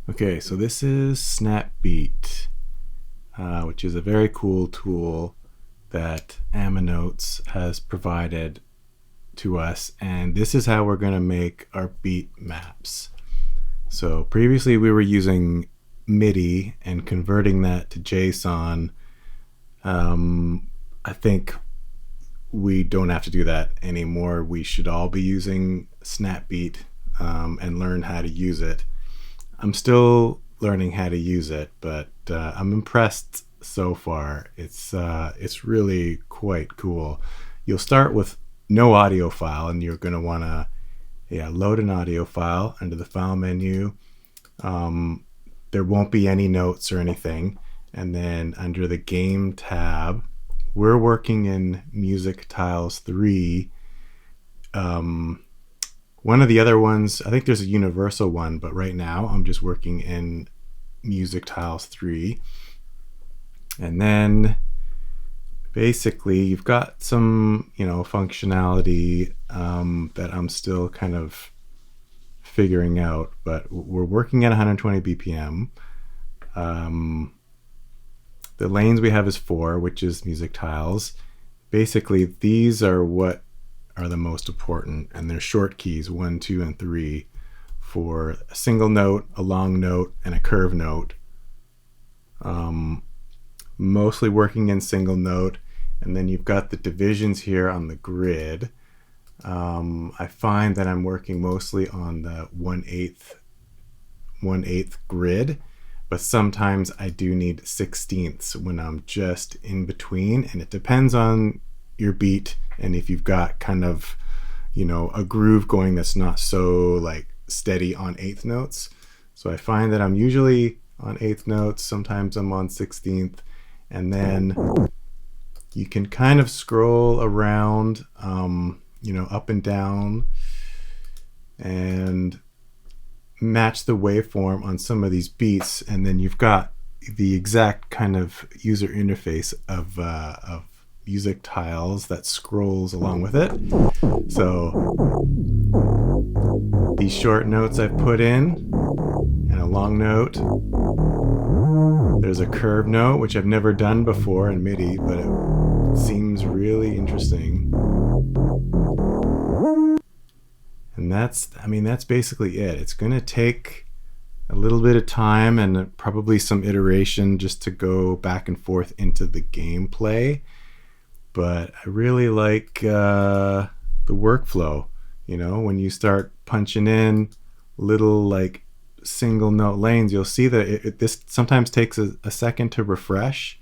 Okay, so this is Snapbeat, which is a very cool tool that Aminotes has provided to us, and this is how we're going to make our beat maps. So previously we were using MIDI and converting that to JSON. I think we don't have to do that anymore. We should all be using Snapbeat and learn how to use it. I'm still learning how to use it, but I'm impressed so far. It's really quite cool. You'll start with no audio file, and you're going to want to load an audio file under the file menu. There won't be any notes or anything, and then under the game tab, we're working in Music Tiles 3. One of the other ones, I think there's a universal one, but right now I'm just working in Music Tiles 3. And then basically you've got some, functionality that I'm still kind of figuring out, but we're working at 120 BPM. The lanes we have is 4, which is music tiles. Basically, these are what are the most important, and they're short keys 1, 2, and 3 for a single note, a long note, and a curve note. Mostly working in single note, and then you've got the divisions here on the grid. I find that I'm working mostly on the 1/8 grid, but sometimes I do need 16ths when I'm just in between, and it depends on your beat and if you've got kind of a groove going that's not so like steady on eighth notes. So I find that I'm usually on eighth notes, sometimes I'm on 16th, and then you can kind of scroll around up and down and match the waveform on some of these beats, and then you've got the exact kind of user interface of music tiles that scrolls along with it. So these short notes I've put in, and a long note. There's a curve note, which I've never done before in MIDI, but it seems really interesting. And that's basically it. It's going to take a little bit of time and probably some iteration just to go back and forth into the gameplay. But I really like the workflow. When you start punching in little like single note lanes, you'll see that this sometimes takes a second to refresh.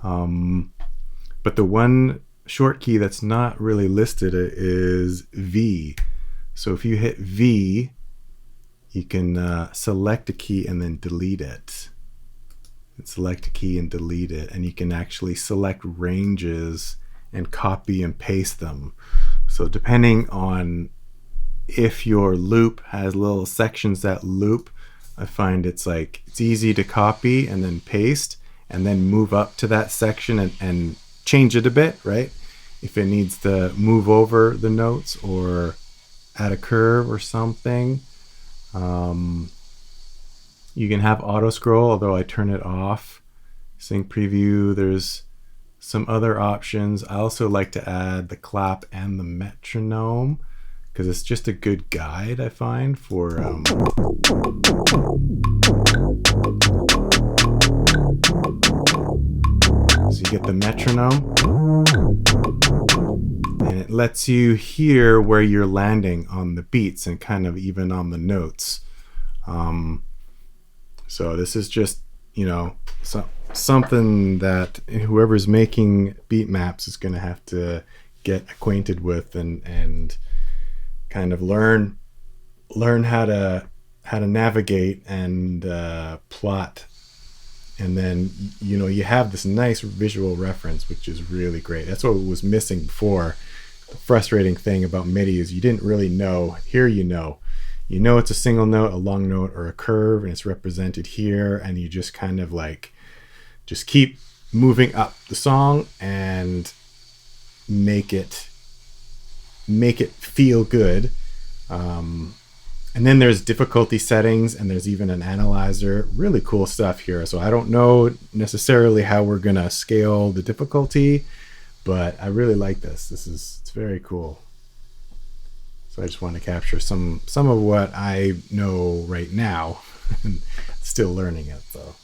But the one short key that's not really listed is V. So if you hit V, you can select a key and then delete it. And select a key and delete it, and you can actually select ranges and copy and paste them. So depending on if your loop has little sections that loop, I find it's easy to copy and then paste and then move up to that section and change it a bit, right? If it needs to move over the notes or add a curve or something. You can have auto scroll, although I turn it off. Sync preview, there's some other options. I also like to add the clap and the metronome because it's just a good guide, I find, for so you get the metronome, and it lets you hear where you're landing on the beats and kind of even on the notes. So this is just something that whoever's making beat maps is going to have to get acquainted with and kind of learn how to navigate and plot, and then you have this nice visual reference, which is really great. That's what was missing before. The frustrating thing about MIDI is you didn't really know. Here it's a single note, a long note, or a curve, and it's represented here, and you just kind of just keep moving up the song and make it feel good. And then there's difficulty settings, and there's even an analyzer. Really cool stuff here. So I don't know necessarily how we're gonna scale the difficulty, but I really like this. It's very cool. So I just want to capture some of what I know right now. Still learning it though.